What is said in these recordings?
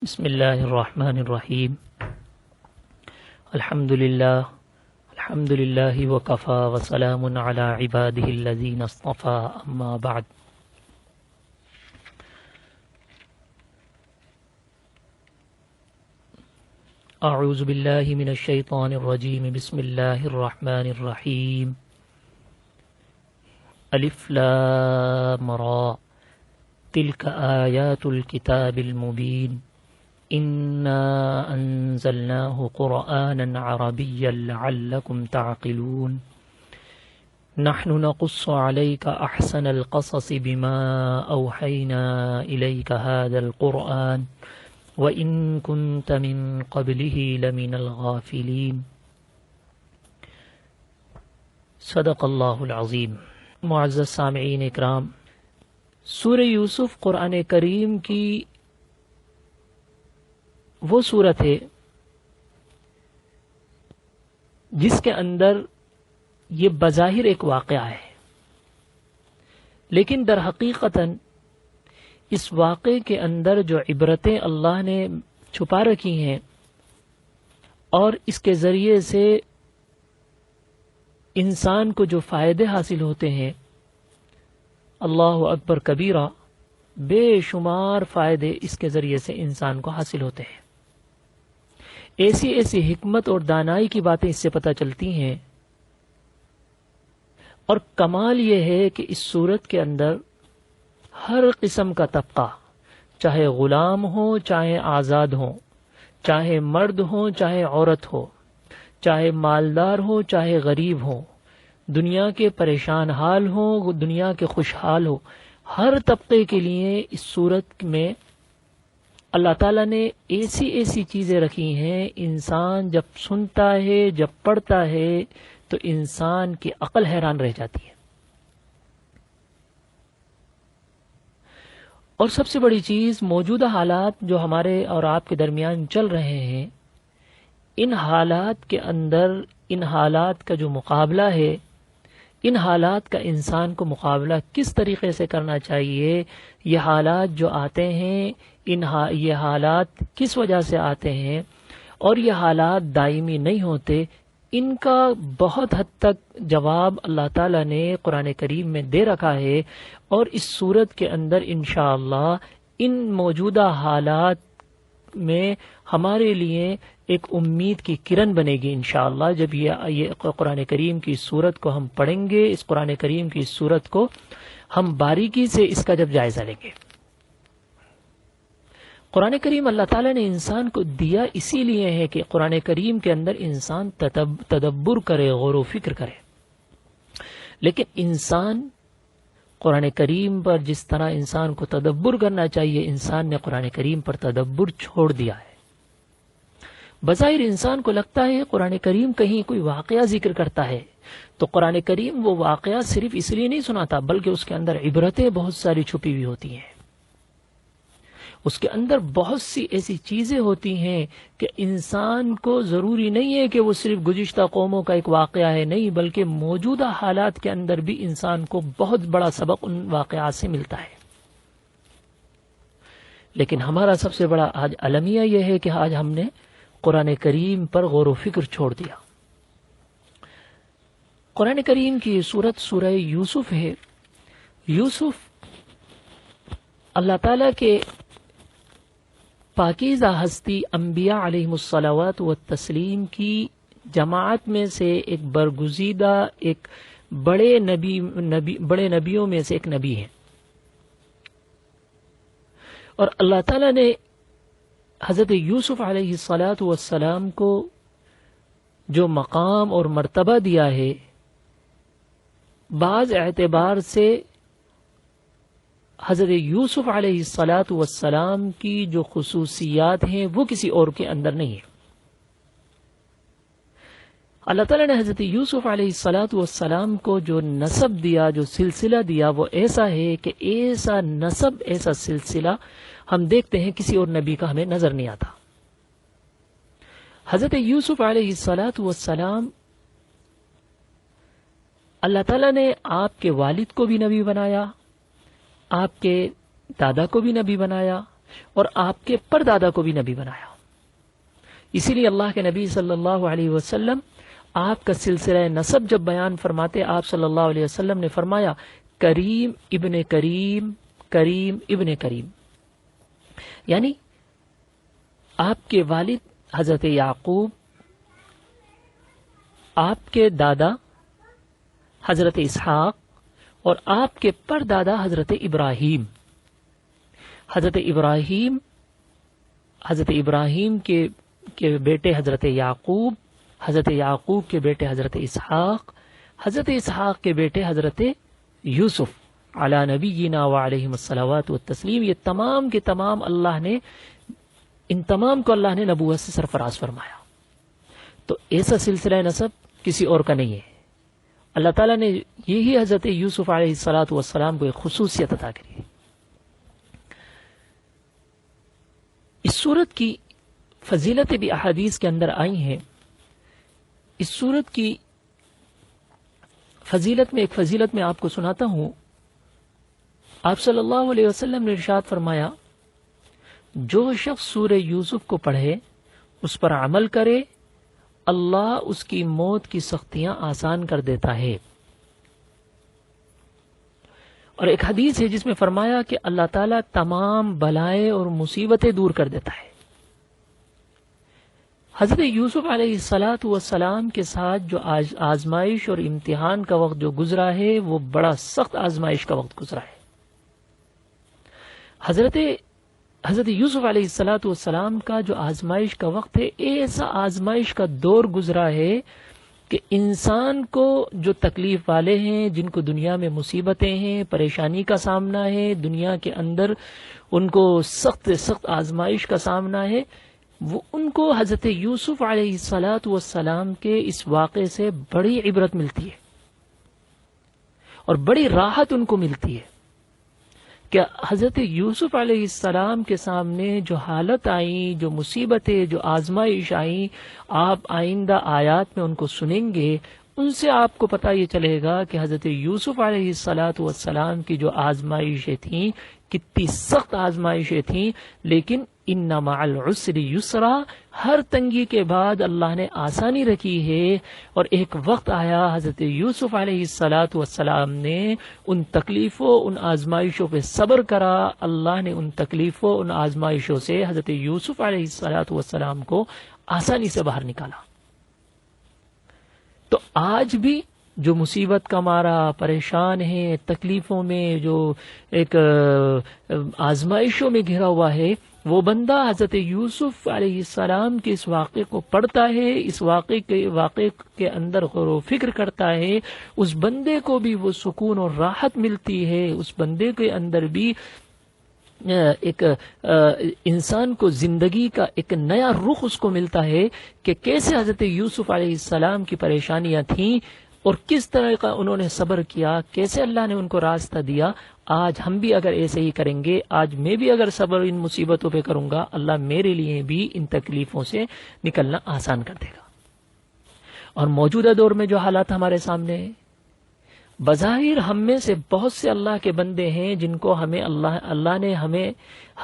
بسم اللہ الرحمن الرحیم الحمد للہ وکفا وسلام علی عبادہ الذین اصطفى اما بعد اعوذ باللہ من الشیطان الرجیم بسم اللہ الرحمن الرحیم الف لام را تلک آیات الکتاب المبین إنا أنزلناه قرآنا عربيا لعلكم تعقلون نحن نقص عليك أحسن القصص بما أوحينا إليك هذا القرآن وإن كنت من قبله لمن الغافلين صدق اللہ العظیم۔ معزز سامعین اکرام، سورہ یوسف قرآن کریم کی وہ سورت ہے جس کے اندر یہ بظاہر ایک واقعہ ہے، لیکن در حقیقتاً اس واقعے کے اندر جو عبرتیں اللہ نے چھپا رکھی ہیں اور اس کے ذریعے سے انسان کو جو فائدے حاصل ہوتے ہیں، اللہ اکبر کبیرہ، بے شمار فائدے اس کے ذریعے سے انسان کو حاصل ہوتے ہیں۔ ایسی حکمت اور دانائی کی باتیں اس سے پتہ چلتی ہیں، اور کمال یہ ہے کہ اس صورت کے اندر ہر قسم کا طبقہ، چاہے غلام ہو چاہے آزاد ہو، چاہے مرد ہو چاہے عورت ہو، چاہے مالدار ہو چاہے غریب ہو، دنیا کے پریشان حال ہو دنیا کے خوشحال ہو، ہر طبقے کے لیے اس صورت میں اللہ تعالیٰ نے ایسی چیزیں رکھی ہیں، انسان جب سنتا ہے جب پڑھتا ہے تو انسان کی عقل حیران رہ جاتی ہے۔ اور سب سے بڑی چیز، موجودہ حالات جو ہمارے اور آپ کے درمیان چل رہے ہیں، ان حالات کے اندر ان حالات کا جو مقابلہ ہے، ان حالات کا انسان کو مقابلہ کس طریقے سے کرنا چاہیے، یہ حالات جو آتے ہیں یہ حالات کس وجہ سے آتے ہیں، اور یہ حالات دائمی نہیں ہوتے، ان کا بہت حد تک جواب اللہ تعالیٰ نے قرآن کریم میں دے رکھا ہے، اور اس صورت کے اندر انشاءاللہ ان موجودہ حالات میں ہمارے لیے ایک امید کی کرن بنے گی انشاءاللہ۔ جب یہ قرآن کریم کی صورت کو ہم پڑھیں گے، اس قرآن کریم کی صورت کو ہم باریکی سے اس کا جب جائزہ لیں گے۔ قرآن کریم اللہ تعالیٰ نے انسان کو دیا اسی لیے ہے کہ قرآن کریم کے اندر انسان تدبر کرے، غور و فکر کرے، لیکن انسان قرآن کریم پر جس طرح انسان کو تدبر کرنا چاہیے، انسان نے قرآن کریم پر تدبر چھوڑ دیا ہے۔ بظاہر انسان کو لگتا ہے قرآن کریم کہیں کوئی واقعہ ذکر کرتا ہے تو قرآن کریم وہ واقعہ صرف اس لیے نہیں سناتا، بلکہ اس کے اندر عبرتیں بہت ساری چھپی ہوئی ہوتی ہیں، اس کے اندر بہت سی ایسی چیزیں ہوتی ہیں کہ انسان کو ضروری نہیں ہے کہ وہ صرف گزشتہ قوموں کا ایک واقعہ ہے، نہیں، بلکہ موجودہ حالات کے اندر بھی انسان کو بہت بڑا سبق ان واقعات سے ملتا ہے۔ لیکن ہمارا سب سے بڑا آج المیہ یہ ہے کہ آج ہم نے قرآن کریم پر غور و فکر چھوڑ دیا۔ قرآن کریم کی سورت سورہ یوسف ہے۔ یوسف اللہ تعالیٰ کے پاکیزہ ہستی انبیاء علیہم الصلوات والتسلیم کی جماعت میں سے ایک برگزیدہ، ایک بڑے نبیوں میں سے ایک نبی ہیں، اور اللہ تعالیٰ نے حضرت یوسف علیہ الصلاۃ والسلام کو جو مقام اور مرتبہ دیا ہے، بعض اعتبار سے حضرت یوسف علیہ الصلاۃ والسلام کی جو خصوصیات ہیں وہ کسی اور کے اندر نہیں ہے۔ اللہ تعالیٰ نے حضرت یوسف علیہ الصلاۃ والسلام کو جو نسب دیا، جو سلسلہ دیا، وہ ایسا ہے کہ ایسا نسب، ایسا سلسلہ ہم دیکھتے ہیں کسی اور نبی کا ہمیں نظر نہیں آتا۔ حضرت یوسف علیہ الصلاۃ والسلام، اللہ تعالیٰ نے آپ کے والد کو بھی نبی بنایا، آپ کے دادا کو بھی نبی بنایا، اور آپ کے پردادا کو بھی نبی بنایا. اسی لیے اللہ کے نبی صلی اللہ علیہ وسلم آپ کا سلسلہ نسب جب بیان فرماتے آپ صلی اللہ علیہ وسلم نے فرمایا کریم ابن کریم، کریم ابن کریم، یعنی آپ کے والد حضرت یعقوب، آپ کے دادا حضرت اسحاق اور آپ کے پردادا حضرت ابراہیم. حضرت ابراہیم کے بیٹے حضرت یعقوب، حضرت یعقوب کے بیٹے حضرت اسحاق، حضرت اسحاق کے بیٹے حضرت یوسف علی نبینا وعلیہم الصلوات والتسلیم. یہ تمام کے تمام ان تمام کو اللہ نے نبوت سے سرفراز فرمایا. تو ایسا سلسلہ نسب کسی اور کا نہیں ہے. اللہ تعالیٰ نے یہی حضرت یوسف علیہ الصلوۃ والسلام کو ایک خصوصیت عطا کری ہے. اس سورت کی فضیلت بھی احادیث کے اندر آئی ہیں. اس سورت کی فضیلت میں ایک فضیلت میں آپ کو سناتا ہوں. آپ صلی اللہ علیہ وسلم نے ارشاد فرمایا جو شخص سورہ یوسف کو پڑھے، اس پر عمل کرے، اللہ اس کی موت کی سختیاں آسان کر دیتا ہے. اور ایک حدیث ہے جس میں فرمایا کہ اللہ تعالیٰ تمام بلائیں اور مصیبتیں دور کر دیتا ہے. حضرت یوسف علیہ الصلاۃ والسلام کے ساتھ جو آزمائش اور امتحان کا وقت جو گزرا ہے وہ بڑا سخت آزمائش کا وقت گزرا ہے. حضرت یوسف علیہ الصلاۃ والسلام کا جو آزمائش کا وقت ہے، ایسا آزمائش کا دور گزرا ہے کہ انسان کو جو تکلیف والے ہیں، جن کو دنیا میں مصیبتیں ہیں، پریشانی کا سامنا ہے، دنیا کے اندر ان کو سخت آزمائش کا سامنا ہے، وہ ان کو حضرت یوسف علیہ الصلاۃ والسلام کے اس واقعے سے بڑی عبرت ملتی ہے اور بڑی راحت ان کو ملتی ہے کہ حضرت یوسف علیہ السلام کے سامنے جو حالت آئی، جو مصیبتیں، جو آزمائش آئیں، آپ آئندہ آیات میں ان کو سنیں گے. ان سے آپ کو پتہ یہ چلے گا کہ حضرت یوسف علیہ الصلاۃ والسلام کی جو آزمائشیں تھیں کتنی سخت آزمائشیں تھیں، لیکن ان مع العسر یسرا، ہر تنگی کے بعد اللہ نے آسانی رکھی ہے. اور ایک وقت آیا حضرت یوسف علیہ الصلاۃ والسلام نے ان تکلیفوں، ان آزمائشوں پہ صبر کرا. اللہ نے ان تکلیفوں، ان آزمائشوں سے حضرت یوسف علیہ الصلاۃ والسلام کو آسانی سے باہر نکالا. تو آج بھی جو مصیبت کا مارا پریشان ہے، تکلیفوں میں جو ایک آزمائشوں میں گھرا ہوا ہے، وہ بندہ حضرت یوسف علیہ السلام کے اس واقعے کو پڑھتا ہے، اس واقعے کے اندر غور و فکر کرتا ہے، اس بندے کو بھی وہ سکون اور راحت ملتی ہے. اس بندے کے اندر بھی ایک انسان کو زندگی کا ایک نیا رخ اس کو ملتا ہے کہ کیسے حضرت یوسف علیہ السلام کی پریشانیاں تھیں اور کس طرح کا انہوں نے صبر کیا، کیسے اللہ نے ان کو راستہ دیا. آج ہم بھی اگر ایسے ہی کریں گے، آج میں بھی اگر صبر ان مصیبتوں پہ کروں گا، اللہ میرے لیے بھی ان تکلیفوں سے نکلنا آسان کر دے گا. اور موجودہ دور میں جو حالات ہمارے سامنے ہیں، بظاہر ہم میں سے بہت سے اللہ کے بندے ہیں جن کو اللہ نے ہم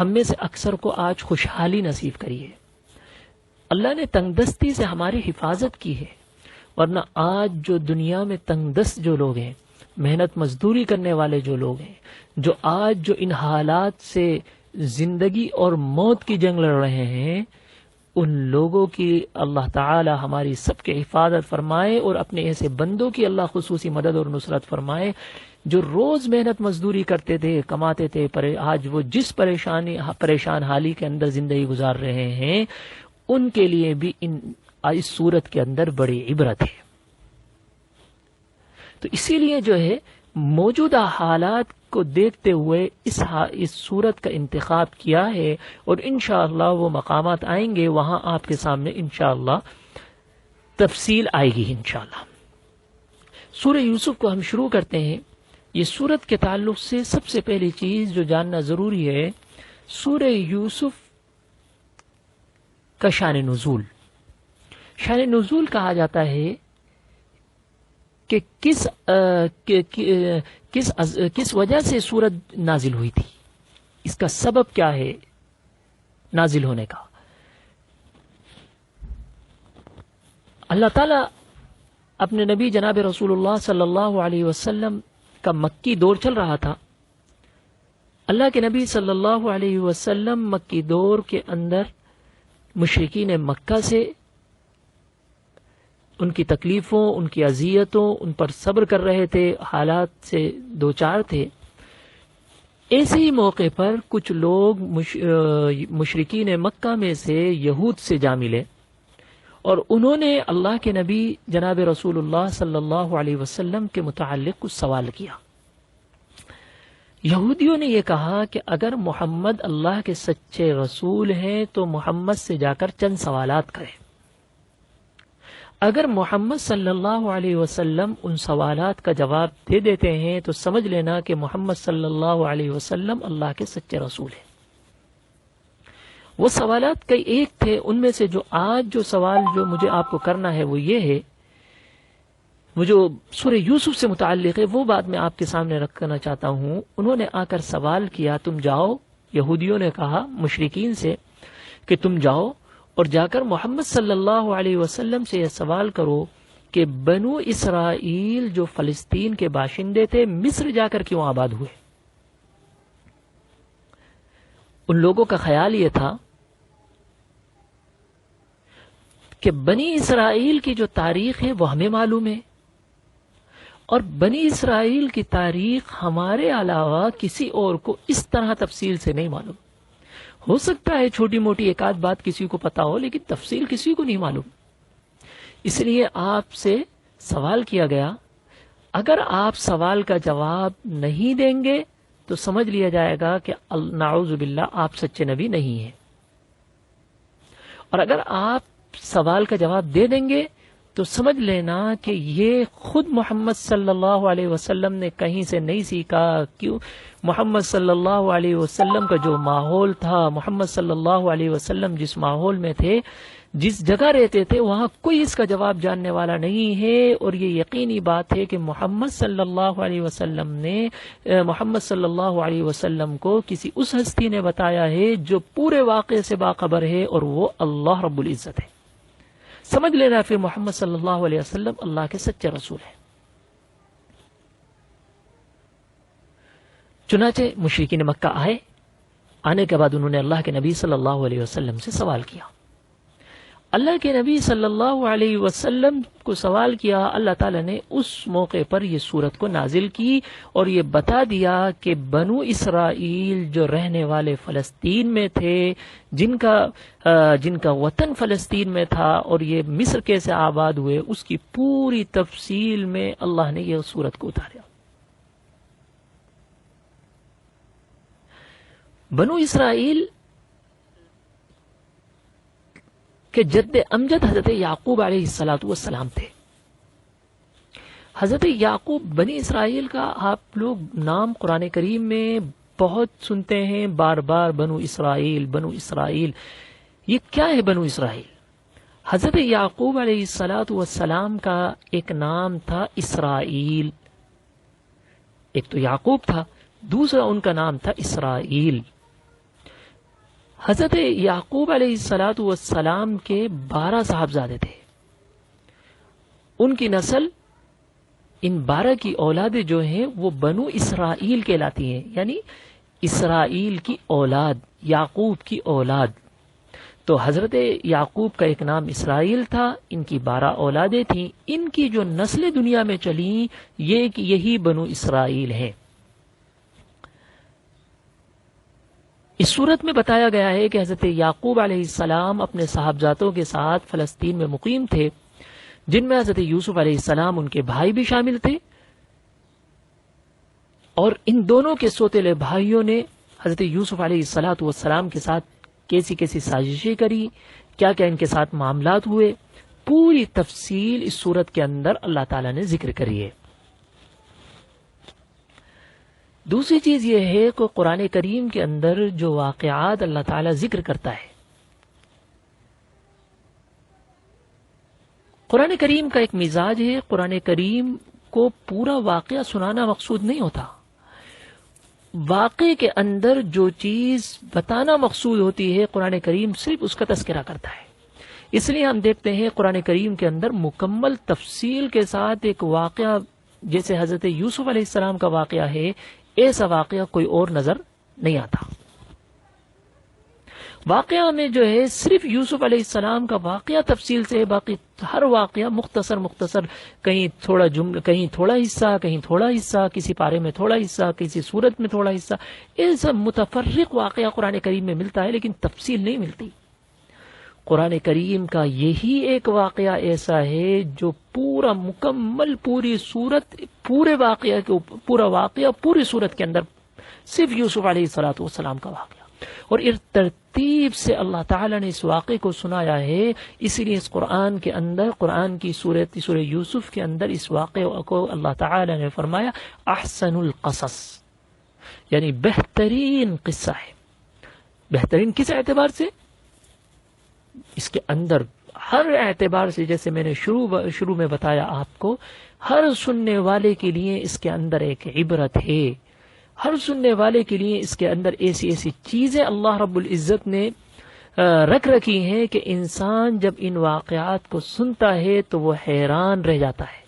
میں سے اکثر کو آج خوشحالی نصیب کری ہے. اللہ نے تنگ دستی سے ہماری حفاظت کی ہے، ورنہ آج جو دنیا میں تنگ دست جو لوگ ہیں، محنت مزدوری کرنے والے جو لوگ ہیں، جو آج جو ان حالات سے زندگی اور موت کی جنگ لڑ رہے ہیں، ان لوگوں کی اللہ تعالی ہماری سب کی حفاظت فرمائے اور اپنے ایسے بندوں کی اللہ خصوصی مدد اور نصرت فرمائے جو روز محنت مزدوری کرتے تھے، کماتے تھے، آج وہ جس پریشان حالی کے اندر زندگی گزار رہے ہیں، ان کے لیے بھی اس صورت کے اندر بڑی عبرت ہے. تو اسی لیے جو ہے موجودہ حالات کو دیکھتے ہوئے اس صورت کا انتخاب کیا ہے، اور انشاءاللہ وہ مقامات آئیں گے، وہاں آپ کے سامنے انشاءاللہ تفصیل آئے گی انشاءاللہ. سورہ یوسف کو ہم شروع کرتے ہیں. یہ سورت کے تعلق سے سب سے پہلی چیز جو جاننا ضروری ہے، سورہ یوسف کا شان نزول. شان نزول کہا جاتا ہے کہ کس وجہ سے سورت نازل ہوئی تھی، اس کا سبب کیا ہے، نازل ہونے کا. اللہ تعالیٰ اپنے نبی جناب رسول اللہ صلی اللہ علیہ وسلم کا مکی دور چل رہا تھا. اللہ کے نبی صلی اللہ علیہ وسلم مکی دور کے اندر مشرکین مکہ سے ان کی تکلیفوں، ان کی اذیتوں، ان پر صبر کر رہے تھے، حالات سے دوچار تھے. ایسے ہی موقع پر کچھ لوگ مشرکین مکہ میں سے یہود سے جا ملے اور انہوں نے اللہ کے نبی جناب رسول اللہ صلی اللہ علیہ وسلم کے متعلق کچھ سوال کیا. یہودیوں نے یہ کہا کہ اگر محمد اللہ کے سچے رسول ہیں تو محمد سے جا کر چند سوالات کریں. اگر محمد صلی اللہ علیہ وسلم ان سوالات کا جواب دے دیتے ہیں تو سمجھ لینا کہ محمد صلی اللہ علیہ وسلم اللہ کے سچے رسول ہیں. وہ سوالات کئی ایک تھے، ان میں سے جو آج جو سوال جو مجھے آپ کو کرنا ہے وہ یہ ہے، وہ جو سورہ یوسف سے متعلق ہے، وہ بات میں آپ کے سامنے رکھنا چاہتا ہوں. انہوں نے آ کر سوال کیا، تم جاؤ، یہودیوں نے کہا مشرکین سے کہ تم جاؤ اور جا کر محمد صلی اللہ علیہ وسلم سے یہ سوال کرو کہ بنو اسرائیل جو فلسطین کے باشندے تھے مصر جا کر کیوں آباد ہوئے. ان لوگوں کا خیال یہ تھا کہ بنی اسرائیل کی جو تاریخ ہے وہ ہمیں معلوم ہے اور بنی اسرائیل کی تاریخ ہمارے علاوہ کسی اور کو اس طرح تفصیل سے نہیں معلوم. ہو سکتا ہے چھوٹی موٹی ایک آدھ بات کسی کو پتا ہو لیکن تفصیل کسی کو نہیں معلوم. اس لیے آپ سے سوال کیا گیا، اگر آپ سوال کا جواب نہیں دیں گے تو سمجھ لیا جائے گا کہ نعوذ باللہ آپ سچے نبی نہیں ہیں، اور اگر آپ سوال کا جواب دے دیں گے تو سمجھ لینا کہ یہ خود محمد صلی اللہ علیہ وسلم نے کہیں سے نہیں سیکھا. کیوں؟ محمد صلی اللہ علیہ وسلم کا جو ماحول تھا، محمد صلی اللہ علیہ وسلم جس ماحول میں تھے، جس جگہ رہتے تھے، وہاں کوئی اس کا جواب جاننے والا نہیں ہے. اور یہ یقینی بات ہے کہ محمد صلی اللہ علیہ وسلم نے محمد صلی اللہ علیہ وسلم کو کسی اس ہستی نے بتایا ہے جو پورے واقعے سے باخبر ہے، اور وہ اللہ رب العزت ہے. سمجھ لینا پھر محمد صلی اللہ علیہ وسلم اللہ کے سچے رسول ہیں. چنانچہ مشرکین مکہ آئے. آنے کے بعد انہوں نے اللہ کے نبی صلی اللہ علیہ وسلم سے سوال کیا. اللہ کے نبی صلی اللہ علیہ وسلم کو سوال کیا. اللہ تعالیٰ نے اس موقع پر یہ سورت کو نازل کی اور یہ بتا دیا کہ بنو اسرائیل جو رہنے والے فلسطین میں تھے، جن کا وطن فلسطین میں تھا اور یہ مصر کیسے آباد ہوئے، اس کی پوری تفصیل میں اللہ نے یہ سورت کو اتارا. بنو اسرائیل کہ جد امجد حضرت یعقوب علیہ الصلاۃ والسلام تھے. حضرت یعقوب بنی اسرائیل کا آپ لوگ نام قرآن کریم میں بہت سنتے ہیں، بار بار بنو اسرائیل بنو اسرائیل. یہ کیا ہے بنو اسرائیل؟ حضرت یعقوب علیہ الصلاۃ والسلام کا ایک نام تھا اسرائیل. ایک تو یعقوب تھا، دوسرا ان کا نام تھا اسرائیل. حضرت یعقوب علیہ الصلاۃ والسلام کے 12 صاحبزادے تھے. ان کی نسل، ان 12 کی اولادیں جو ہیں وہ بنو اسرائیل کہلاتی ہیں، یعنی اسرائیل کی اولاد، یعقوب کی اولاد. تو حضرت یعقوب کا ایک نام اسرائیل تھا، ان کی 12 اولادیں تھیں. ان کی جو نسلیں دنیا میں چلیں یہی بنو اسرائیل ہیں. اس صورت میں بتایا گیا ہے کہ حضرت یعقوب علیہ السلام اپنے صاحبزادوں کے ساتھ فلسطین میں مقیم تھے، جن میں حضرت یوسف علیہ السلام ان کے بھائی بھی شامل تھے. اور ان دونوں کے سوتیلے بھائیوں نے حضرت یوسف علیہ الصلاۃ والسلام کے ساتھ کیسی کیسی سازشیں کری، کیا کیا ان کے ساتھ معاملات ہوئے، پوری تفصیل اس صورت کے اندر اللہ تعالیٰ نے ذکر کری ہے. دوسری چیز یہ ہے کہ قرآن کریم کے اندر جو واقعات اللہ تعالیٰ ذکر کرتا ہے، قرآن کریم کا ایک مزاج ہے، قرآن کریم کو پورا واقعہ سنانا مقصود نہیں ہوتا. واقعے کے اندر جو چیز بتانا مقصود ہوتی ہے قرآن کریم صرف اس کا تذکرہ کرتا ہے. اس لیے ہم دیکھتے ہیں قرآن کریم کے اندر مکمل تفصیل کے ساتھ ایک واقعہ جیسے حضرت یوسف علیہ السلام کا واقعہ ہے، ایسا واقعہ کوئی اور نظر نہیں آتا. واقعہ میں جو ہے صرف یوسف علیہ السلام کا واقعہ تفصیل سے ہے، باقی ہر واقعہ مختصر کہیں تھوڑا جملہ، کہیں تھوڑا حصہ، کہیں تھوڑا حصہ، کسی پارے میں تھوڑا حصہ، کسی صورت میں تھوڑا حصہ، ایسا متفرق واقعہ قرآن کریم میں ملتا ہے لیکن تفصیل نہیں ملتی. قرآن کریم کا یہی ایک واقعہ ایسا ہے جو پورا مکمل پوری صورت، پورا واقعہ پوری صورت کے اندر صرف یوسف علیہ السلام کا واقعہ، اور اس ترتیب سے اللہ تعالی نے اس واقعے کو سنایا ہے. اسی لیے اس قرآن کے اندر، قرآن کی سورہ یوسف کے اندر اس واقعے کو اللہ تعالی نے فرمایا احسن القصص، یعنی بہترین قصہ ہے. بہترین کس اعتبار سے؟ اس کے اندر ہر اعتبار سے، جیسے میں نے شروع میں بتایا آپ کو، ہر سننے والے کے لیے اس کے اندر ایک عبرت ہے. ہر سننے والے کے لیے اس کے اندر ایسی چیزیں اللہ رب العزت نے رکھ رکھی ہیں کہ انسان جب ان واقعات کو سنتا ہے تو وہ حیران رہ جاتا ہے.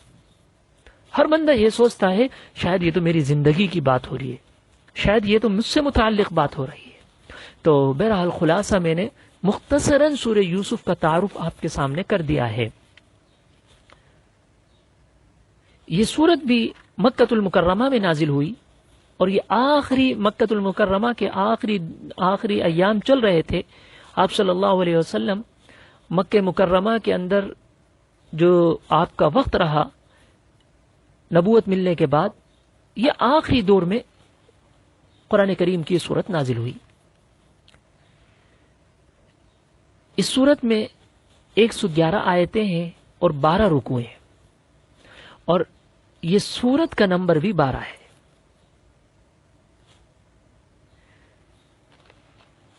ہر بندہ یہ سوچتا ہے شاید یہ تو میری زندگی کی بات ہو رہی ہے، شاید یہ تو مجھ سے متعلق بات ہو رہی ہے. تو بہرحال خلاصہ میں نے مختصراً سورہ یوسف کا تعارف آپ کے سامنے کر دیا ہے. یہ سورت بھی مکۃ المکرمہ میں نازل ہوئی، اور یہ آخری مکۃ المکرمہ کے آخری ایام چل رہے تھے. آپ صلی اللہ علیہ وسلم مکہ مکرمہ کے اندر جو آپ کا وقت رہا نبوت ملنے کے بعد، یہ آخری دور میں قرآن کریم کی سورت نازل ہوئی. اس سورت میں 111 آیتیں ہیں اور 12 رکوع ہیں، اور یہ سورت کا نمبر بھی 12 ہے.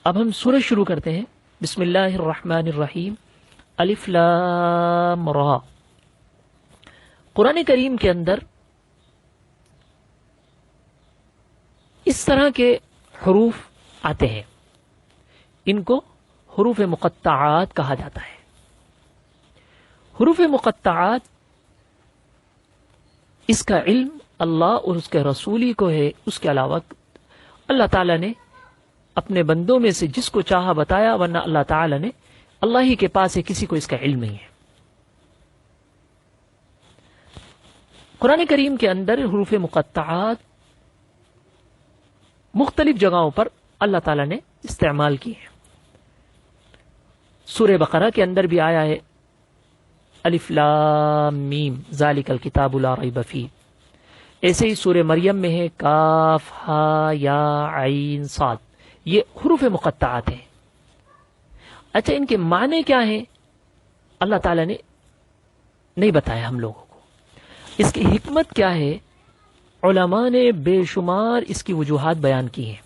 اب ہم سورت شروع کرتے ہیں. بسم اللہ الرحمن الرحیم. الف لام را. قرآن کریم کے اندر اس طرح کے حروف آتے ہیں، ان کو حروف مقطعات کہا جاتا ہے. حروف مقطعات، اس کا علم اللہ اور اس کے رسولی کو ہے. اس کے علاوہ اللہ تعالی نے اپنے بندوں میں سے جس کو چاہا بتایا، ورنہ اللہ تعالی نے، اللہ ہی کے پاس ہے، کسی کو اس کا علم نہیں ہے. قرآن کریم کے اندر حروف مقطعات مختلف جگہوں پر اللہ تعالی نے استعمال کی ہے. سورہ بقرہ کے اندر بھی آیا ہے الف لام میم ذالک الکتاب لا ریب فیہ. ایسے ہی سورہ مریم میں ہے کاف ہا یا عین صاد. یہ حروف مقطعات ہیں. اچھا، ان کے معنی کیا ہیں اللہ تعالی نے نہیں بتایا ہم لوگوں کو. اس کی حکمت کیا ہے علماء نے بے شمار اس کی وجوہات بیان کی ہیں،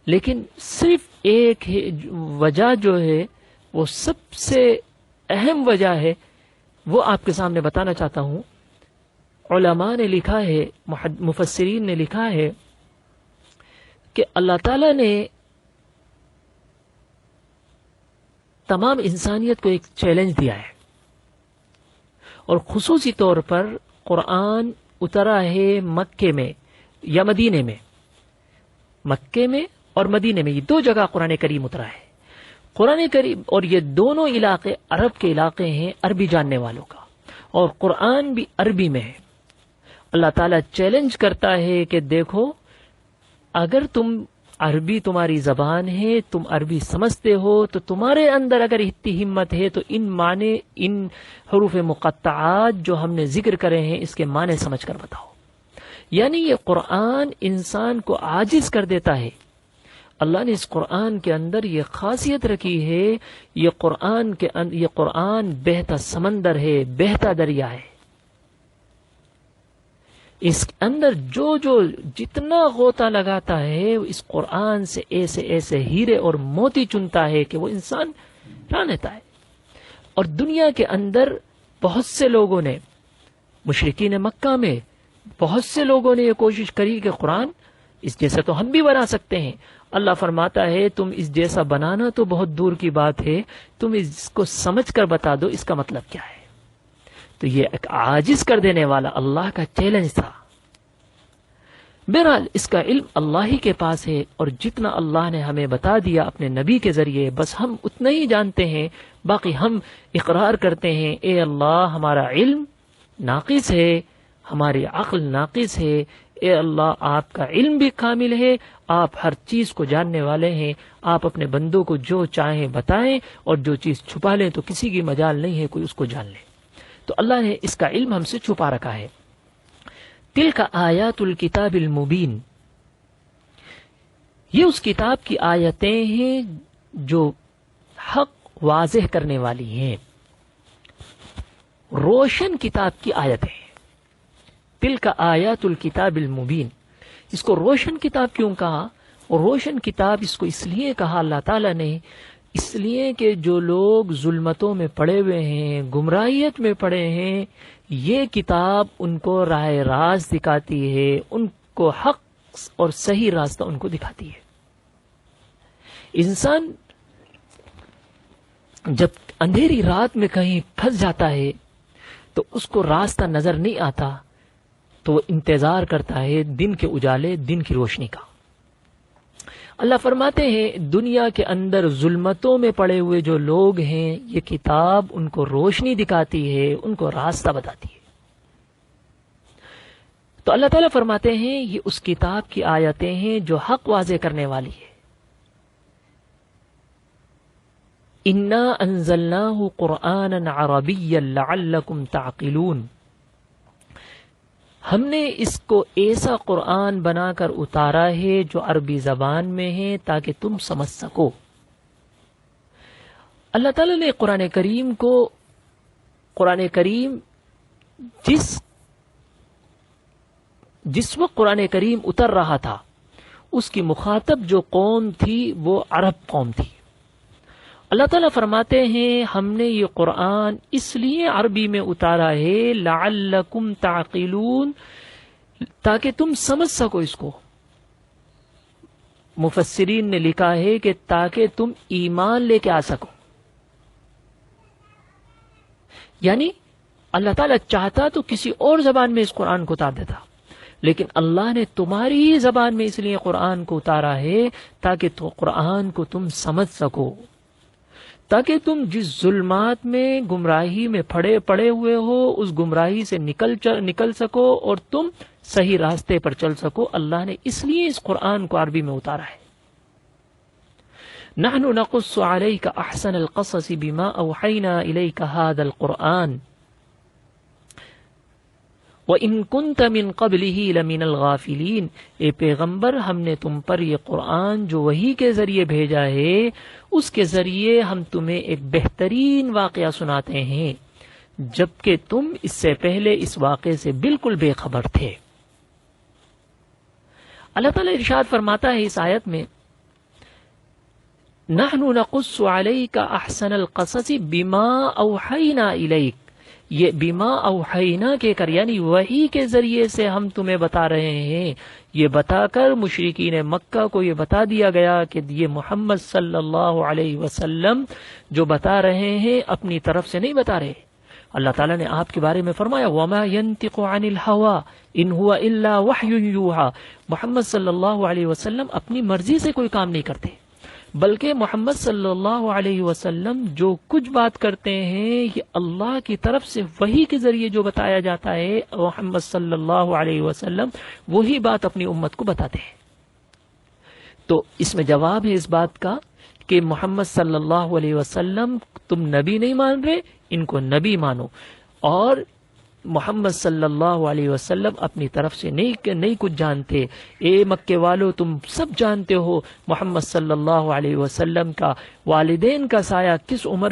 لیکن صرف ایک وجہ جو ہے وہ سب سے اہم وجہ ہے، وہ آپ کے سامنے بتانا چاہتا ہوں. علماء نے لکھا ہے، مفسرین نے لکھا ہے کہ اللہ تعالی نے تمام انسانیت کو ایک چیلنج دیا ہے، اور خصوصی طور پر قرآن اترا ہے مکے میں یا مدینے میں. مکے میں اور مدینے میں، یہ دو جگہ قرآن کریم اترا ہے. قرآن کریم، اور یہ دونوں علاقے عرب کے علاقے ہیں، عربی جاننے والوں کا، اور قرآن بھی عربی میں ہے. اللہ تعالیٰ چیلنج کرتا ہے کہ دیکھو، اگر تم عربی تمہاری زبان ہے، تم عربی سمجھتے ہو، تو تمہارے اندر اگر اتنی ہمت ہے تو ان معنی، ان حروف مقطعات جو ہم نے ذکر کرے ہیں، اس کے معنی سمجھ کر بتاؤ. یعنی یہ قرآن انسان کو عاجز کر دیتا ہے. اللہ نے اس قرآن کے اندر یہ خاصیت رکھی ہے، یہ قرآن بہتا سمندر ہے، بہتا دریا ہے. اس اندر جو جتنا غوطہ لگاتا ہے، اس قرآن سے ایسے ایسے ہیرے اور موتی چنتا ہے کہ وہ انسان ران لیتا ہے. اور دنیا کے اندر بہت سے لوگوں نے، مشرکین مکہ میں بہت سے لوگوں نے یہ کوشش کری کہ قرآن اس جیسا تو ہم بھی بنا سکتے ہیں. اللہ فرماتا ہے تم اس جیسا بنانا تو بہت دور کی بات ہے، تم اس کو سمجھ کر بتا دو اس کا مطلب کیا ہے. تو یہ ایک عاجز کر دینے والا اللہ کا چیلنج تھا. بہرحال اس کا علم اللہ ہی کے پاس ہے، اور جتنا اللہ نے ہمیں بتا دیا اپنے نبی کے ذریعے بس ہم اتنا ہی جانتے ہیں. باقی ہم اقرار کرتے ہیں اے اللہ ہمارا علم ناقص ہے، ہماری عقل ناقص ہے. اے اللہ آپ کا علم بھی کامل ہے، آپ ہر چیز کو جاننے والے ہیں. آپ اپنے بندوں کو جو چاہیں بتائیں، اور جو چیز چھپا لیں تو کسی کی مجال نہیں ہے کوئی اس کو جان لے. تو اللہ نے اس کا علم ہم سے چھپا رکھا ہے. تلک آیات الکتاب المبین، یہ اس کتاب کی آیتیں ہیں جو حق واضح کرنے والی ہیں، روشن کتاب کی آیتیں ہیں. تلک آیات الکتاب المبین، اس کو روشن کتاب کیوں کہا؟ اور روشن کتاب اس کو اس لیے کہا اللہ تعالیٰ نے، اس لیے کہ جو لوگ ظلمتوں میں پڑے ہوئے ہیں، گمراہیت میں پڑے ہیں، یہ کتاب ان کو راہ راست دکھاتی ہے، ان کو حق اور صحیح راستہ ان کو دکھاتی ہے. انسان جب اندھیری رات میں کہیں پھنس جاتا ہے تو اس کو راستہ نظر نہیں آتا، تو وہ انتظار کرتا ہے دن کے اجالے، دن کی روشنی کا. اللہ فرماتے ہیں دنیا کے اندر ظلمتوں میں پڑے ہوئے جو لوگ ہیں، یہ کتاب ان کو روشنی دکھاتی ہے، ان کو راستہ بتاتی ہے. تو اللہ تعالیٰ فرماتے ہیں یہ اس کتاب کی آیتیں ہیں جو حق واضح کرنے والی ہے. انا انزلناہ قرآنا عربیا لعلکم تعقلون، ہم نے اس کو ایسا قرآن بنا کر اتارا ہے جو عربی زبان میں ہے تاکہ تم سمجھ سکو. اللہ تعالیٰ نے قرآن کریم جس وقت قرآن کریم اتر رہا تھا اس کی مخاطب جو قوم تھی وہ عرب قوم تھی. اللہ تعالیٰ فرماتے ہیں ہم نے یہ قرآن اس لیے عربی میں اتارا ہے لعلکم تعقلون، تاکہ تم سمجھ سکو اس کو. مفسرین نے لکھا ہے کہ تاکہ تم ایمان لے کے آ سکو. یعنی اللہ تعالیٰ چاہتا تو کسی اور زبان میں اس قرآن کو اتار دیتا، لیکن اللہ نے تمہاری ہی زبان میں اس لیے قرآن کو اتارا ہے تاکہ تو قرآن کو تم سمجھ سکو، تاکہ تم جس ظلمات میں گمراہی میں پڑے ہوئے ہو اس گمراہی سے نکل سکو اور تم صحیح راستے پر چل سکو. اللہ نے اس لیے اس قرآن کو عربی میں اتارا ہے. نحن نقص عليك احسن القصص بما اوحينا اليك هذا القرآن وَإِن كُنْتَ مِن قَبْلِهِ لَمِنَ الْغَافِلِينَ، اے پیغمبر ہم نے تم پر یہ قرآن جو وحی کے ذریعے بھیجا ہے اس کے ذریعے ہم تمہیں ایک بہترین واقعہ سناتے ہیں جبکہ تم اس سے پہلے اس واقعے سے بالکل بے خبر تھے. اللہ تعالیٰ ارشاد فرماتا ہے اس آیت میں نحن نقص علیک احسن القصص بما اوحینا الیک، یہ بما اوحینا کے کر یعنی وحی کے ذریعے سے ہم تمہیں بتا رہے ہیں. یہ بتا کر مشرکین مکہ کو یہ بتا دیا گیا کہ یہ محمد صلی اللہ علیہ وسلم جو بتا رہے ہیں اپنی طرف سے نہیں بتا رہے. اللہ تعالیٰ نے آپ کے بارے میں فرمایا وما ينطق عن الهوى ان هو الا وحی یوحى، محمد صلی اللہ علیہ وسلم اپنی مرضی سے کوئی کام نہیں کرتے بلکہ محمد صلی اللہ علیہ وسلم جو کچھ بات کرتے ہیں یہ اللہ کی طرف سے وحی کے ذریعے جو بتایا جاتا ہے محمد صلی اللہ علیہ وسلم وہی بات اپنی امت کو بتاتے ہیں. تو اس میں جواب ہے اس بات کا کہ محمد صلی اللہ علیہ وسلم تم نبی نہیں مان رہے، ان کو نبی مانو، اور محمد صلی اللہ علیہ وسلم اپنی طرف سے نہیں کچھ جانتے. اے مکے والو تم سب جانتے ہو محمد صلی اللہ علیہ وسلم کا والدین کا سایہ کس عمر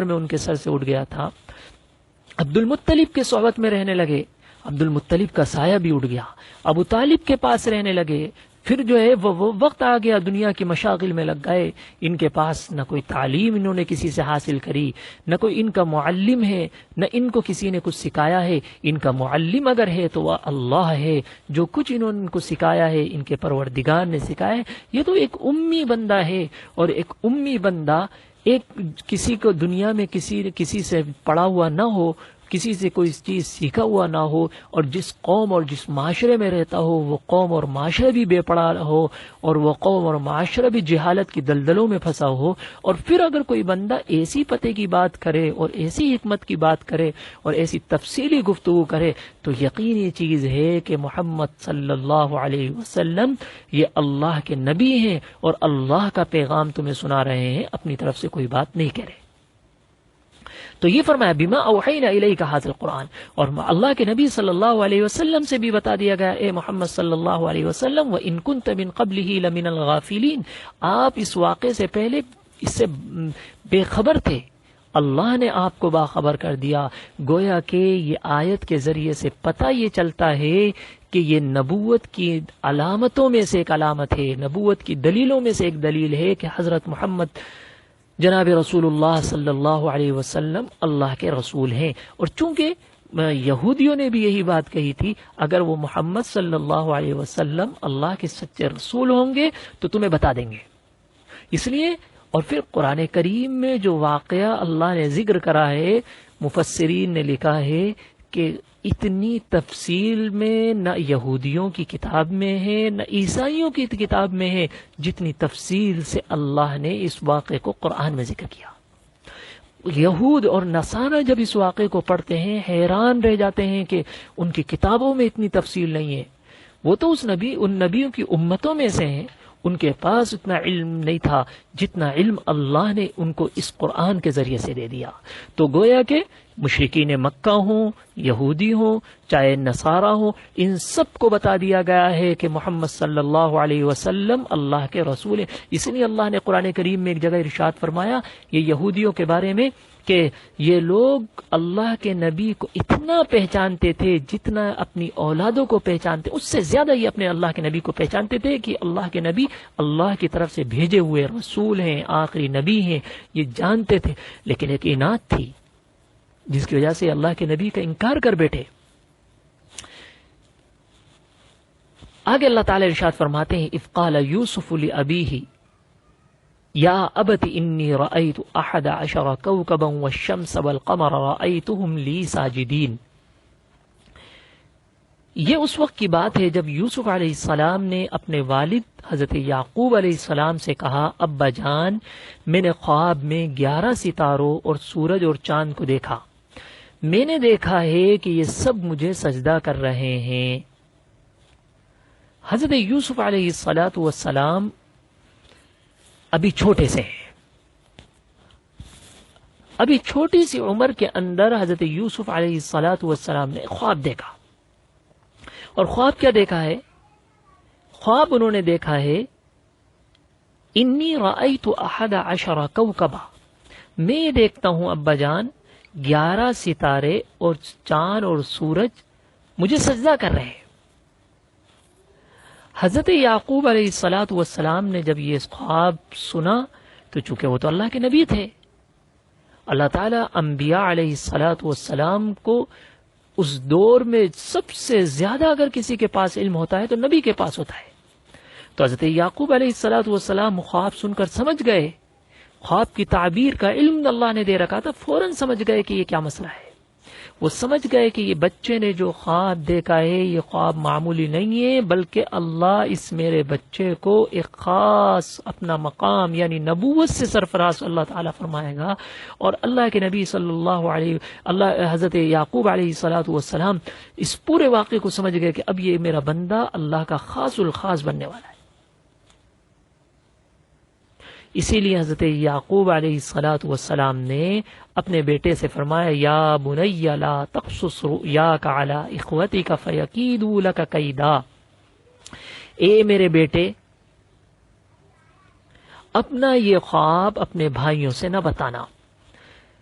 میں ان کے سر سے اٹھ گیا تھا. عبد المطلب کے صحبت میں رہنے لگے، عبد المطلب کا سایہ بھی اٹھ گیا. ابو طالب کے پاس رہنے لگے، پھر جو ہے وہ وقت آ گیا، دنیا کی مشاغل میں لگ گئے، ان کے پاس نہ کوئی تعلیم انہوں نے کسی سے حاصل کری، نہ کوئی ان کا معلم ہے، نہ ان کو کسی نے کچھ سکھایا ہے۔ ان کا معلم اگر ہے تو وہ اللہ ہے، جو کچھ انہوں نے ان کو سکھایا ہے ان کے پروردگار نے سکھایا ہے۔ یہ تو ایک امی بندہ ہے، اور ایک امی بندہ ایک کسی کو دنیا میں کسی سے پڑھا ہوا نہ ہو، کسی سے کوئی چیز سیکھا ہوا نہ ہو، اور جس قوم اور جس معاشرے میں رہتا ہو وہ قوم اور معاشرے بھی بے پڑھا ہو، اور وہ قوم اور معاشرہ بھی جہالت کی دلدلوں میں پھنسا ہو، اور پھر اگر کوئی بندہ ایسی پتے کی بات کرے اور ایسی حکمت کی بات کرے اور ایسی تفصیلی گفتگو کرے، تو یقینی چیز ہے کہ محمد صلی اللہ علیہ وسلم یہ اللہ کے نبی ہیں، اور اللہ کا پیغام تمہیں سنا رہے ہیں، اپنی طرف سے کوئی بات نہیں کرے۔ تو یہ فرمایا بما اوحینا الیک ھذا القرآن، اور اللہ کے نبی صلی اللہ علیہ وسلم سے بھی بتا دیا گیا، اے محمد صلی اللہ علیہ وسلم وَإِن كُنْتَ مِن قَبْلِهِ لَمِنَ الْغَافِلِينَ، آپ اس واقعے سے پہلے اس سے بے خبر تھے، اللہ نے آپ کو باخبر کر دیا۔ گویا کہ یہ آیت کے ذریعے سے پتہ یہ چلتا ہے کہ یہ نبوت کی علامتوں میں سے ایک علامت ہے، نبوت کی دلیلوں میں سے ایک دلیل ہے کہ حضرت محمد جناب رسول اللہ صلی اللہ علیہ وسلم اللہ کے رسول ہیں۔ اور چونکہ یہودیوں نے بھی یہی بات کہی تھی، اگر وہ محمد صلی اللہ علیہ وسلم اللہ کے سچے رسول ہوں گے تو تمہیں بتا دیں گے، اس لیے۔ اور پھر قرآن کریم میں جو واقعہ اللہ نے ذکر کرا ہے، مفسرین نے لکھا ہے کہ اتنی تفصیل میں نہ یہودیوں کی کتاب میں ہے نہ عیسائیوں کی کتاب میں ہے جتنی تفصیل سے اللہ نے اس واقعے کو قرآن میں ذکر کیا۔ یہود اور نصارہ جب اس واقعے کو پڑھتے ہیں حیران رہ جاتے ہیں کہ ان کی کتابوں میں اتنی تفصیل نہیں ہے، وہ تو ان نبیوں کی امتوں میں سے ہیں، ان کے پاس اتنا علم نہیں تھا جتنا علم اللہ نے ان کو اس قرآن کے ذریعے سے دے دیا۔ تو گویا کہ مشرکین مکہ ہوں، یہودی ہوں، چاہے نصارہ ہوں، ان سب کو بتا دیا گیا ہے کہ محمد صلی اللہ علیہ وسلم اللہ کے رسول ہیں۔ اس لیے اللہ نے قرآن کریم میں ایک جگہ ارشاد فرمایا یہ یہودیوں کے بارے میں کہ یہ لوگ اللہ کے نبی کو اتنا پہچانتے تھے جتنا اپنی اولادوں کو پہچانتے، اس سے زیادہ یہ اپنے اللہ کے نبی کو پہچانتے تھے کہ اللہ کے نبی اللہ کی طرف سے بھیجے ہوئے رسول ہیں، آخری نبی ہیں، یہ جانتے تھے۔ لیکن ایک اناد تھی جس کی وجہ سے اللہ کے نبی کا انکار کر بیٹھے۔ آگے اللہ تعالی ارشاد فرماتے ہیں اذ قال یوسف لأبیہ یا ابت انی رأیت 11 کوكبا والشمس والقمر رأیتهم لی ساجدین۔ یہ اس وقت کی بات ہے جب یوسف علیہ السلام نے اپنے والد حضرت یعقوب علیہ السلام سے کہا ابا جان میں نے خواب میں 11 ستاروں اور سورج اور چاند کو دیکھا، میں نے دیکھا ہے کہ یہ سب مجھے سجدہ کر رہے ہیں۔ حضرت یوسف علیہ السلام ابھی چھوٹے سے ہیں، ابھی چھوٹی سی عمر کے اندر حضرت یوسف علیہ السلام نے خواب دیکھا۔ اور خواب کیا دیکھا ہے؟ خواب انہوں نے دیکھا ہے انی رأیت 11 کوكبا، میں یہ دیکھتا ہوں ابا جان 11 ستارے اور چاند اور سورج مجھے سجدہ کر رہے ہیں۔ حضرت یعقوب علیہ السلام نے جب یہ خواب سنا تو چونکہ وہ تو اللہ کے نبی تھے، اللہ تعالیٰ انبیاء علیہ السلام کو اس دور میں سب سے زیادہ اگر کسی کے پاس علم ہوتا ہے تو نبی کے پاس ہوتا ہے۔ تو حضرت یعقوب علیہ السلام خواب سن کر سمجھ گئے، خواب کی تعبیر کا علم اللہ نے دے رکھا تھا، فوراً سمجھ گئے کہ یہ کیا مسئلہ ہے۔ وہ سمجھ گئے کہ یہ بچے نے جو خواب دیکھا ہے یہ خواب معمولی نہیں ہے، بلکہ اللہ اس میرے بچے کو ایک خاص اپنا مقام یعنی نبوت سے سرفراز اللہ تعالیٰ فرمائے گا۔ اور اللہ کے نبی صلی اللہ حضرت یعقوب علیہ السلام اس پورے واقعے کو سمجھ گئے کہ اب یہ میرا بندہ اللہ کا خاص الخاص بننے والا ہے۔ اسی لیے حضرت یعقوب علیہ السلام نے اپنے بیٹے سے فرمایا یا بنی لا تقصص رؤیاک علی اخوتک فیکیدوا لک کیدا، اے میرے بیٹے اپنا یہ خواب اپنے بھائیوں سے نہ بتانا،